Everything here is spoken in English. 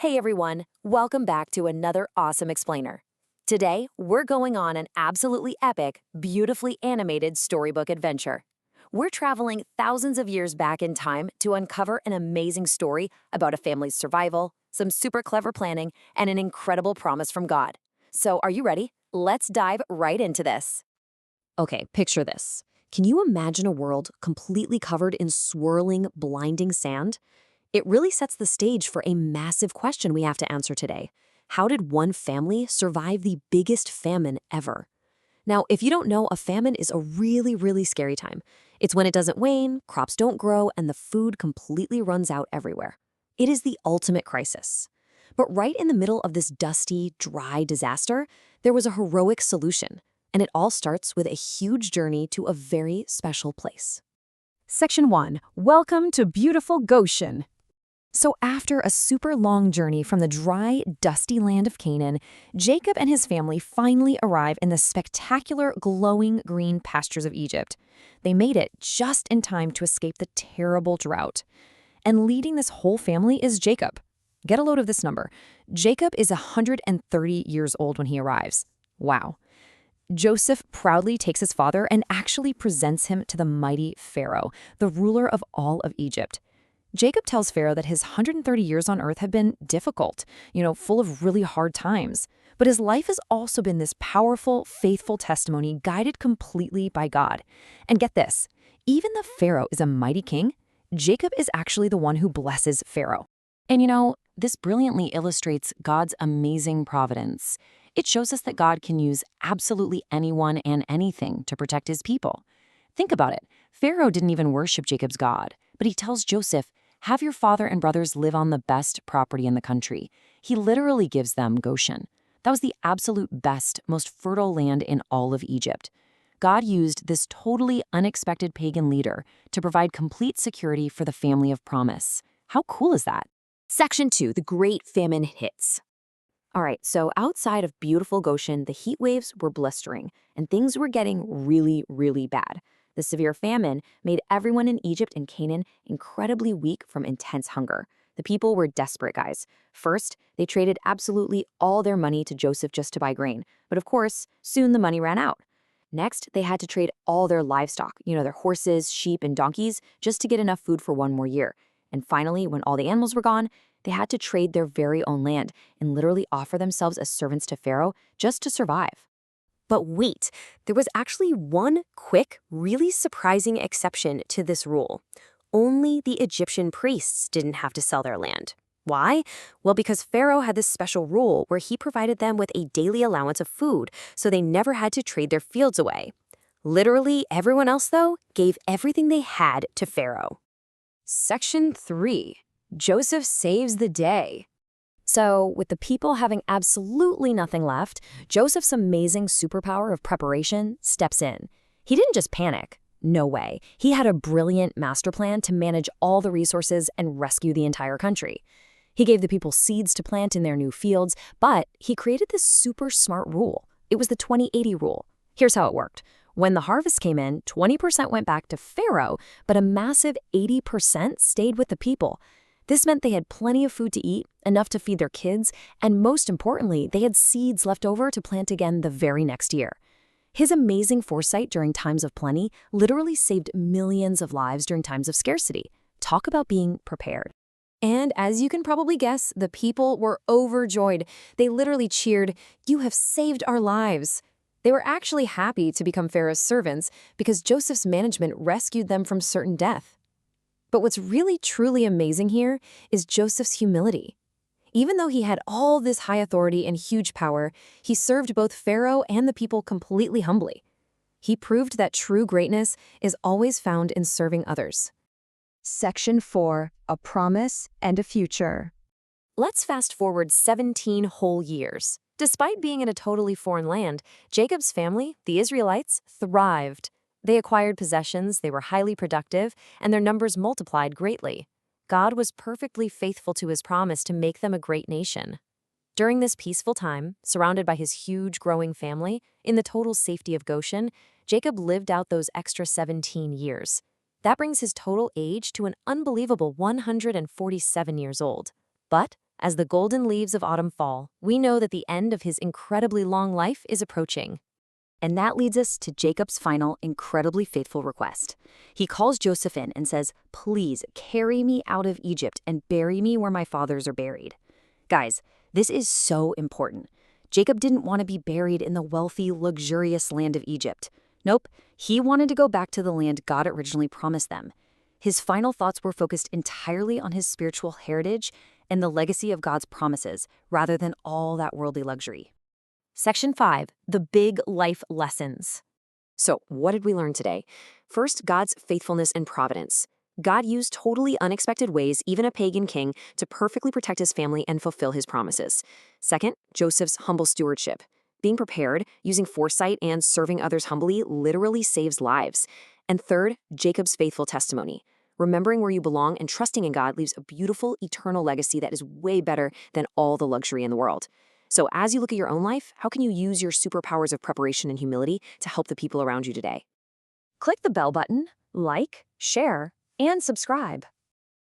Hey everyone, welcome back to another awesome explainer. Today, we're going on an absolutely epic, beautifully animated storybook adventure. We're traveling thousands of years back in time to uncover an amazing story about a family's survival, some super clever planning, and an incredible promise from God. So, are you ready? Let's dive right into this. Okay, picture this. Can you imagine a world completely covered in swirling, blinding sand? It really sets the stage for a massive question we have to answer today. How did one family survive the biggest famine ever? Now, if you don't know, a famine is a really, really scary time. It's when it doesn't wane, crops don't grow, and the food completely runs out everywhere. It is the ultimate crisis. But right in the middle of this dusty, dry disaster, there was a heroic solution. And it all starts with a huge journey to a very special place. Section 1. Welcome to beautiful Goshen. So after a super long journey from the dry, dusty land of Canaan, Jacob and his family finally arrive in the spectacular, glowing green pastures of Egypt. They made it just in time to escape the terrible drought. And leading this whole family is Jacob. Get a load of this number. Jacob is 130 years old when he arrives. Wow. Joseph proudly takes his father and actually presents him to the mighty Pharaoh, the ruler of all of Egypt. Jacob tells Pharaoh that his 130 years on earth have been difficult, full of really hard times. But his life has also been this powerful, faithful testimony guided completely by God. And get this, even though Pharaoh is a mighty king, Jacob is actually the one who blesses Pharaoh. And this brilliantly illustrates God's amazing providence. It shows us that God can use absolutely anyone and anything to protect his people. Think about it. Pharaoh didn't even worship Jacob's God, but he tells Joseph, have your father and brothers live on the best property in the country. He literally gives them Goshen. That was the absolute best, most fertile land in all of Egypt. God used this totally unexpected pagan leader to provide complete security for the family of promise. How cool is that? Section 2, the Great Famine hits. All right, so outside of beautiful Goshen, the heat waves were blistering, and things were getting really, really bad. The severe famine made everyone in Egypt and Canaan incredibly weak from intense hunger. The people were desperate, guys. First, they traded absolutely all their money to Joseph just to buy grain. But of course, soon the money ran out. Next, they had to trade all their livestock, their horses, sheep, and donkeys, just to get enough food for one more year. And finally, when all the animals were gone, they had to trade their very own land and literally offer themselves as servants to Pharaoh just to survive. But wait, there was actually one quick, really surprising exception to this rule. Only the Egyptian priests didn't have to sell their land. Why? Well, because Pharaoh had this special rule where he provided them with a daily allowance of food, so they never had to trade their fields away. Literally, everyone else, though, gave everything they had to Pharaoh. Section 3. Joseph saves the day. So, with the people having absolutely nothing left, Joseph's amazing superpower of preparation steps in. He didn't just panic. No way. He had a brilliant master plan to manage all the resources and rescue the entire country. He gave the people seeds to plant in their new fields, but he created this super smart rule. It was the 20-80 rule. Here's how it worked. When the harvest came in, 20% went back to Pharaoh, but a massive 80% stayed with the people. This meant they had plenty of food to eat, enough to feed their kids, and most importantly, they had seeds left over to plant again the very next year. His amazing foresight during times of plenty literally saved millions of lives during times of scarcity. Talk about being prepared. And as you can probably guess, the people were overjoyed. They literally cheered, "You have saved our lives." They were actually happy to become Pharaoh's servants because Joseph's management rescued them from certain death. But what's really truly amazing here is Joseph's humility. Even though he had all this high authority and huge power, he served both Pharaoh and the people completely humbly. He proved that true greatness is always found in serving others. Section 4. A promise and a future. Let's fast forward 17 whole years. Despite being in a totally foreign land, Jacob's family, the Israelites, thrived. They acquired possessions, they were highly productive, and their numbers multiplied greatly. God was perfectly faithful to his promise to make them a great nation. During this peaceful time, surrounded by his huge growing family, in the total safety of Goshen, Jacob lived out those extra 17 years. That brings his total age to an unbelievable 147 years old. But As the golden leaves of autumn fall, we know that the end of his incredibly long life is approaching. And that leads us to Jacob's final, incredibly faithful request. He calls Joseph in and says, "Please carry me out of Egypt and bury me where my fathers are buried." Guys, this is so important. Jacob didn't want to be buried in the wealthy, luxurious land of Egypt. Nope, he wanted to go back to the land God originally promised them. His final thoughts were focused entirely on his spiritual heritage and the legacy of God's promises, rather than all that worldly luxury. Section 5, the big life lessons. So, what did we learn today? First, God's faithfulness and providence. God used totally unexpected ways, even a pagan king, to perfectly protect his family and fulfill his promises. Second, Joseph's humble stewardship. Being prepared, using foresight, and serving others humbly literally saves lives. And third, Jacob's faithful testimony. Remembering where you belong and trusting in God leaves a beautiful, eternal legacy that is way better than all the luxury in the world. So as you look at your own life, how can you use your superpowers of preparation and humility to help the people around you today? Click the bell button, like, share, and subscribe.